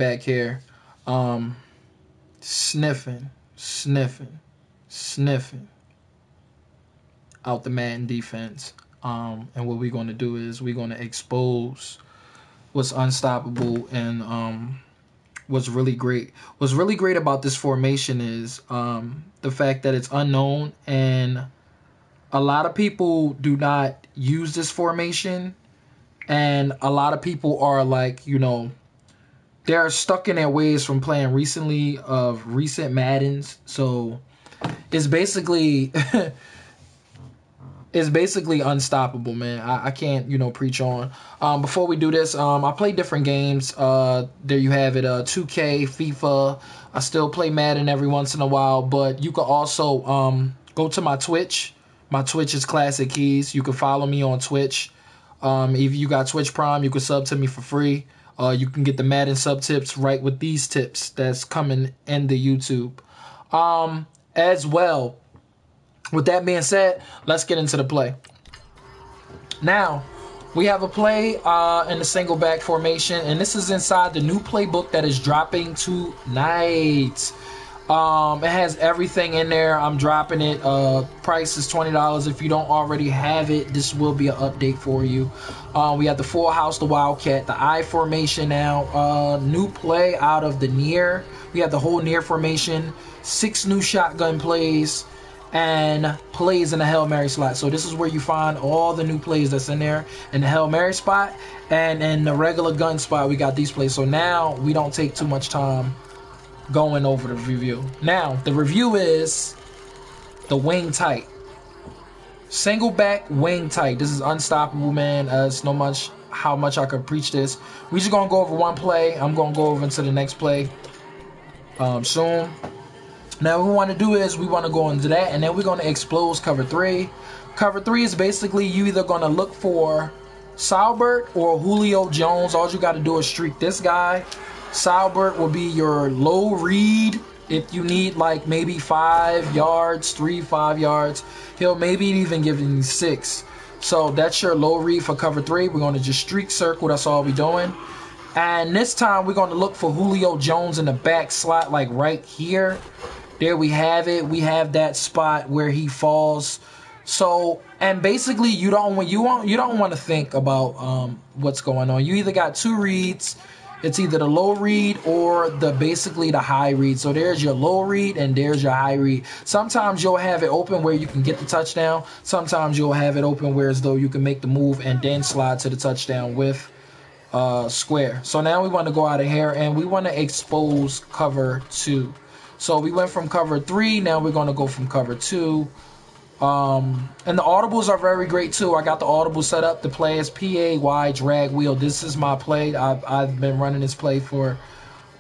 back here, sniffing, sniffing, sniffing out the Madden defense. And what we're going to do is we're going to expose what's unstoppable and what's really great. What's really great about this formation is the fact that it's unknown, and a lot of people do not use this formation, and a lot of people are like, they're stuck in their ways from playing recent Maddens. So it's basically it's basically unstoppable, man. I can't, preach on. Before we do this, I play different games. There you have it, 2K, FIFA. I still play Madden every once in a while, but you can also go to my Twitch. My Twitch is Classic Keys. You can follow me on Twitch. If you got Twitch Prime, you can sub to me for free. You can get the Madden sub tips right with these tips that's coming in the YouTube. As well, with that being said, let's get into the play. Now, we have a play in the Singleback formation, and this is inside the new playbook that is dropping tonight. It has everything in there. I'm dropping it. Price is $20. If you don't already have it, this will be an update for you. We have the full house, the Wildcat, the I formation now. New play out of the near. We have the whole near formation. 6 new shotgun plays and plays in the Hail Mary slot. So this is where you find all the new plays that's in there. In the Hail Mary spot and in the regular gun spot, we got these plays. So now we don't take too much time going over the review. Now, the review is the wing tight. Singleback wing tight. This is unstoppable, man. It's no much how much I could preach this. We just gonna go over one play. I'm gonna go over into the next play soon. Now, what we want to do is we want to go into that, and then we're going to expose cover 3. Cover 3 is basically you either going to look for Salbert or Julio Jones. All you got to do is streak this guy. Salbert will be your low read if you need like maybe 5 yards, 5 yards. He'll maybe even give you 6. So that's your low read for cover 3. We're going to just streak circle. That's all we're doing. And this time we're going to look for Julio Jones in the back slot, like right here. There we have it. We have that spot where he falls. So, and basically you don't want to think about what's going on. You either got 2 reads. It's either the low read or basically the high read. So there's your low read and there's your high read. Sometimes you'll have it open where you can get the touchdown. Sometimes you'll have it open where as though you can make the move and then slide to the touchdown with square. So now we want to go out of here and we want to expose cover 2. So we went from cover 3, now we're going to go from cover 2. And the audibles are very great too. I got the audible set up. The play is PAY drag wheel. This is my play. I've been running this play for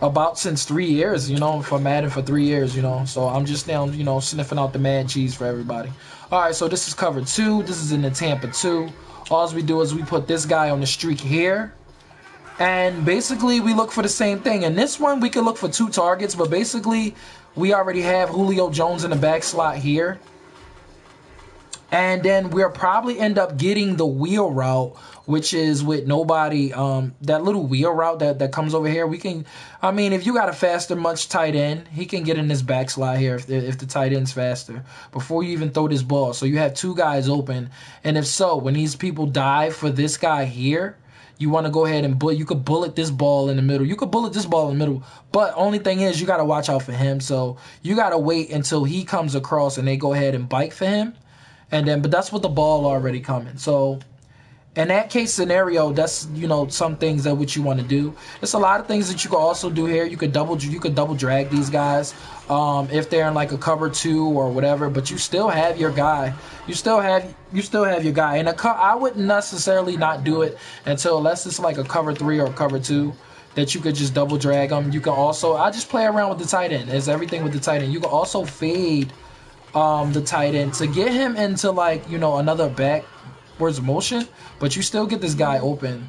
about since 3 years, for Madden for 3 years, So I'm just now, sniffing out the mad cheese for everybody. All right, so this is cover 2. This is in the Tampa 2. All we do is we put this guy on the streak here. And basically, we look for the same thing. In this one, we can look for 2 targets, but basically, we already have Julio Jones in the back slot here. And then we'll probably end up getting the wheel route, which is with nobody, that little wheel route that comes over here. We can, if you got a faster, much tight end, he can get in this back slot here if the tight end's faster before you even throw this ball. So you have 2 guys open. And if so, when these people dive for this guy here, you want to go ahead and you could bullet this ball in the middle. You could bullet this ball in the middle. But only thing is you got to watch out for him. So you got to wait until he comes across and they go ahead and bite for him. But that's with the ball already coming. So in that case scenario, that's, some things that what you want to do. There's a lot of things that you can also do here. You could double drag these guys if they're in like a cover 2 or whatever, but you still have your guy. You still have your guy. And I wouldn't necessarily not do it unless it's like a cover 3 or cover 2 that you could just double drag them. You can also, I just play around with the tight end. There's everything with the tight end. You can also fade the tight end to get him into like, another backwards motion, but you still get this guy open.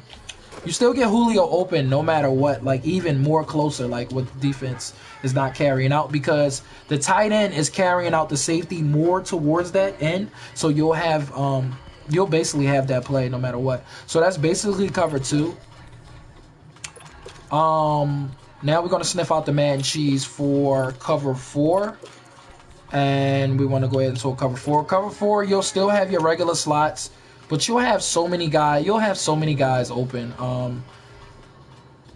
You still get Julio open no matter what, like even more closer, like what the defense is not carrying out, because the tight end is carrying out the safety more towards that end. So you'll have you'll basically have that play no matter what. So that's basically cover 2. Now we're going to sniff out the Madden cheese for cover 4. And we want to go ahead and so cover 4. Cover 4, you'll still have your regular slots, but you'll have so many guys. You'll have so many guys open.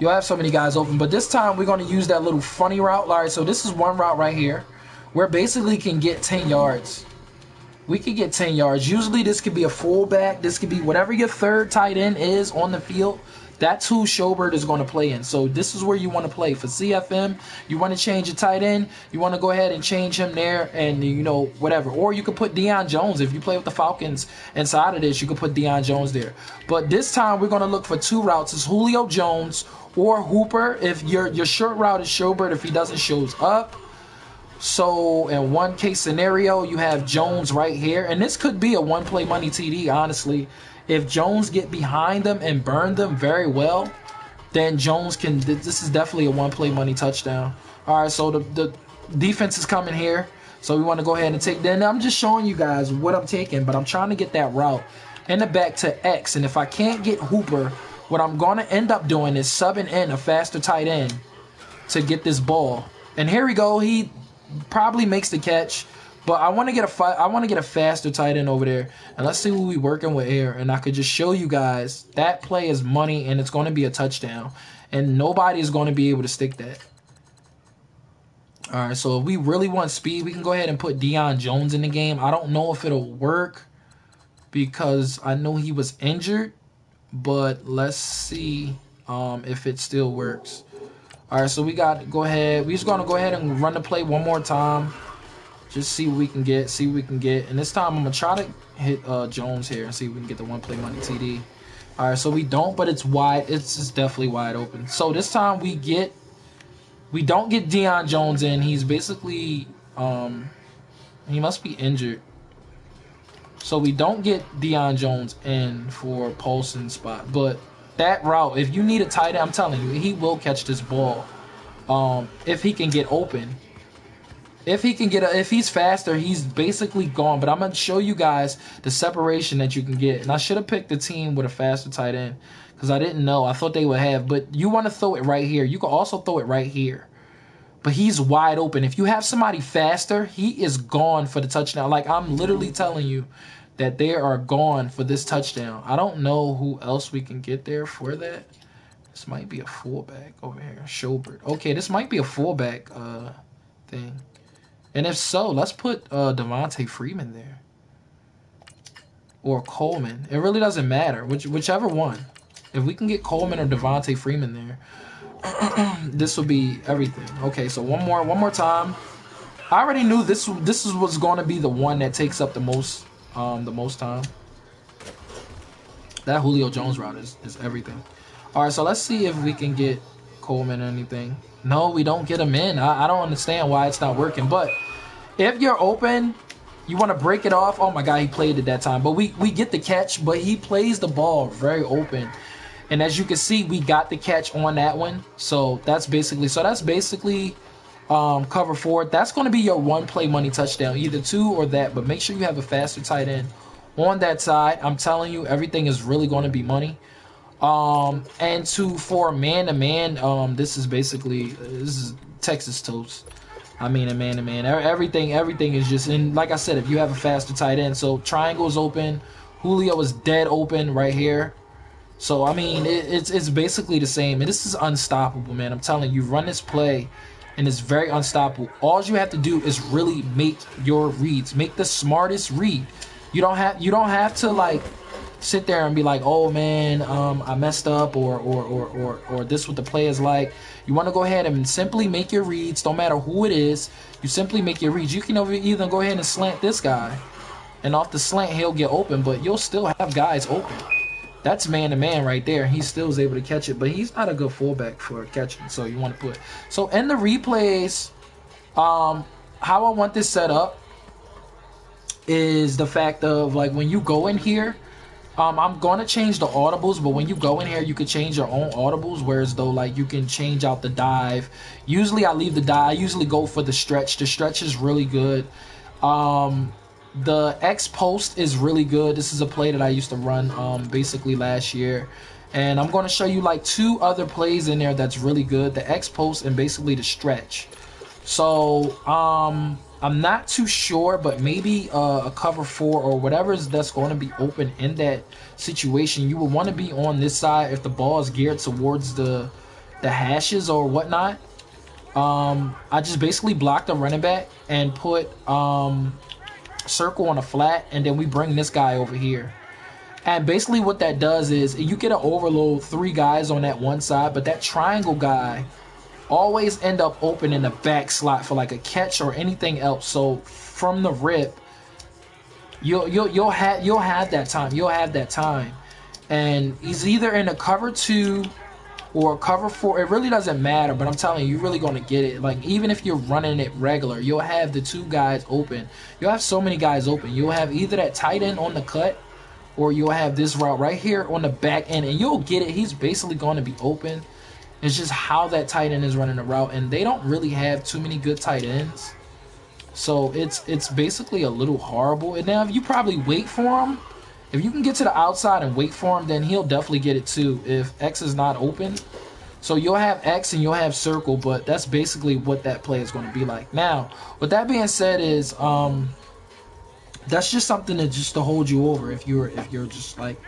You'll have so many guys open. But this time we're going to use that little funny route. All right, so this is one route right here, where basically can get 10 yards. We could get 10 yards. Usually this could be a fullback. This could be whatever your third tight end is on the field. That's who Schobert is going to play in. So this is where you want to play. For CFM, you want to change your tight end. You want to go ahead and change him there and, you know, whatever. Or you could put Deion Jones. If you play with the Falcons inside of this, you could put Deion Jones there. But this time we're going to look for 2 routes. It's Julio Jones or Hooper. If your short route is Schobert, if he doesn't shows up. So in one case scenario, you have Jones right here. And this could be a one-play money TD, honestly. If Jones get behind them and burn them very well, then Jones can. This is definitely a one-play money touchdown. All right, so the defense is coming here. So we want to go ahead and take. Then I'm just showing you guys what I'm taking, but I'm trying to get that route in the back to X. And if I can't get Hooper, what I'm going to end up doing is subbing in a faster tight end to get this ball. And here we go. He probably makes the catch. But I want to get a faster tight end over there, and let's see who we working with here. And I could just show you guys that play is money, and it's going to be a touchdown, and nobody is going to be able to stick that. All right, so if we really want speed, we can go ahead and put Deion Jones in the game. I don't know if it'll work because I know he was injured, but let's see if it still works. All right, so we got to go ahead. We're just going to go ahead and run the play one more time. Just see what we can get, And this time I'm going to try to hit Jones here and see if we can get the one-play money TD. All right, so we don't, but it's wide. It's just definitely wide open. So this time we don't get Deion Jones in. He's basically, he must be injured. So we don't get Deion Jones in for Paulson's spot. But that route, if you need a tight end, I'm telling you, he will catch this ball if he can get open. If he's faster, he's basically gone. But I'm going to show you guys the separation that you can get. And I should have picked the team with a faster tight end because I didn't know. I thought they would have. But you want to throw it right here. You can also throw it right here. But he's wide open. If you have somebody faster, he is gone for the touchdown. Like, I'm literally telling you that they are gone for this touchdown. I don't know who else we can get there for that. This might be a fullback over here. Schobert. Okay, this might be a fullback thing. And if so, let's put Devontae Freeman there. Or Coleman. It really doesn't matter. Whichever one. If we can get Coleman or Devontae Freeman there, this will be everything. Okay, so one more time. I already knew this was going to be the one that takes up the most time. That Julio Jones route is everything. All right, so let's see if we can get Coleman or anything. No, we don't get him in. I don't understand why it's not working. But if you're open, you want to break it off. Oh, my God, he played it that time. But we get the catch, but he plays the ball very open. And as you can see, we got the catch on that one. So that's basically cover 4. That's going to be your one-play money touchdown, either 2 or that. But make sure you have a faster tight end on that side. I'm telling you, everything is really going to be money. And for man-to-man, this is Texas toast. I mean, a man-to-man. Everything is just, and like I said, if you have a faster tight end. So triangle is open. Julio is dead open right here. So, I mean, it's basically the same. And this is unstoppable, man. I'm telling you, run this play, and it's very unstoppable. All you have to do is really make your reads. Make the smartest read. You don't have to, like, sit there and be like, oh man, I messed up, or this what the play is like. You want to go ahead and simply make your reads. Don't matter who it is. You simply make your reads. You can either go ahead and slant this guy, and off the slant he'll get open, but you'll still have guys open. That's man-to-man right there. He still is able to catch it, but he's not a good fullback for catching. So you want to put. So in the replays, how I want this set up is the fact of, like, when you go in here, I'm going to change the audibles, but when you go in here, you can change your own audibles, whereas though, like, you can change out the dive. Usually I leave the dive. I usually go for the stretch. The stretch is really good. The X post is really good. This is a play that I used to run basically last year. And I'm going to show you like 2 other plays in there that's really good. The X post and basically the stretch. So I'm not too sure, but maybe a cover 4 or whatever that's going to be open in that situation. You would want to be on this side if the ball is geared towards the hashes or whatnot. I just basically block the running back and put circle on a flat, and then we bring this guy over here. And basically what that does is you get an overload 3 guys on that one side, but that triangle guy always end up open in the back slot for like a catch or anything else. So from the rip, you'll have that time. You'll have that time, and he's either in a cover 2 or cover 4. It really doesn't matter, but I'm telling you, you're really going to get it. Like, even if you're running it regular, you'll have the 2 guys open. You'll have so many guys open. You'll have either that tight end on the cut, or you'll have this route right here on the back end, and you'll get it. He's basically going to be open. It's just how that tight end is running the route, and they don't really have too many good tight ends. So it's basically a little horrible. And now if you probably wait for him, if you can get to the outside and wait for him, then he'll definitely get it too if X is not open. So you'll have X and you'll have circle, but that's basically what that play is going to be like. Now, with that being said is that's just something to hold you over if you're just like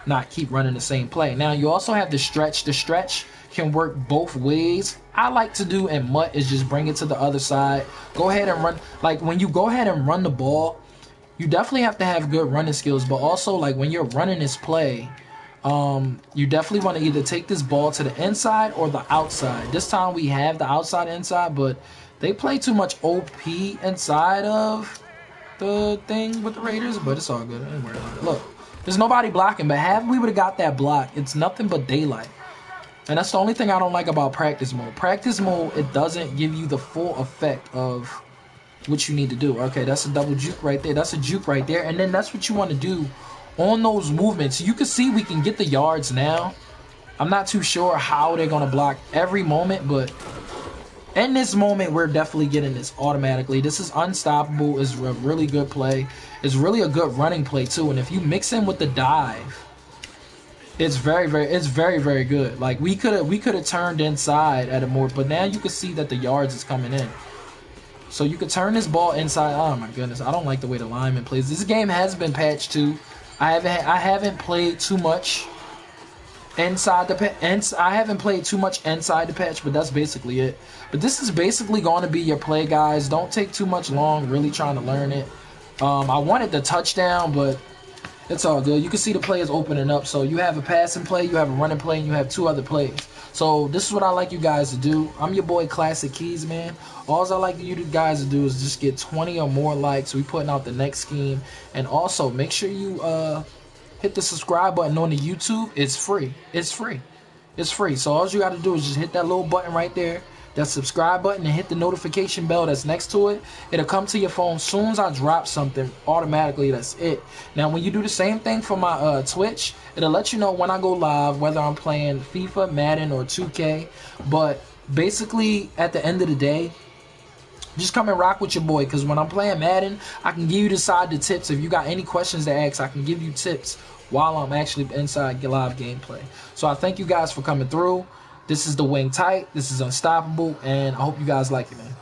not keep running the same play. Now you also have the stretch. The stretch can work both ways. I like to do in MUT is just bring it to the other side. Go ahead and run. Like when you go ahead and run the ball, you definitely have to have good running skills, but also like when you're running this play, you definitely want to either take this ball to the inside or the outside. This time we have the outside inside, but they play too much OP inside of the thing with the Raiders, but it's all good. Don't worry about it. Look, there's nobody blocking, but have we would have got that block, it's nothing but daylight. And that's the only thing I don't like about practice mode. Practice mode, it doesn't give you the full effect of what you need to do. Okay, that's a double juke right there. That's a juke right there. And then that's what you want to do on those movements. You can see we can get the yards now. I'm not too sure how they're going to block every moment, but in this moment, we're definitely getting this automatically. This is unstoppable. It's a really good play. It's really a good running play too. And if you mix in with the dive, it's very, very good. Like we could have turned inside at a more, but now you can see that the yards is coming in. So you could turn this ball inside. Oh my goodness, I don't like the way the lineman plays. This game has been patched too. I haven't played too much inside the patch. I haven't played too much inside the patch, but that's basically it. But this is basically going to be your play, guys. Don't take too much long really trying to learn it. I wanted the touchdown, but it's all good. You can see the play is opening up. So you have a passing play, you have a running play, and you have 2 other plays. So this is what I like you guys to do. I'm your boy Classic Keys, man. All I like you guys to do is just get 20 or more likes. We putting out the next scheme. And also make sure you hit the subscribe button on the YouTube. It's free. It's free. It's free. So all you got to do is just hit that little button right there, that subscribe button, and hit the notification bell that's next to it. It'll come to your phone as soon as I drop something. Automatically, that's it. Now when you do the same thing for my Twitch, it'll let you know when I go live, whether I'm playing FIFA, Madden, or 2K. But basically at the end of the day, just come and rock with your boy, because when I'm playing Madden, I can give you the tips. If you got any questions to ask, I can give you tips while I'm actually inside live gameplay. So I thank you guys for coming through. This is the Wing Tight. This is Unstoppable, and I hope you guys like it, man.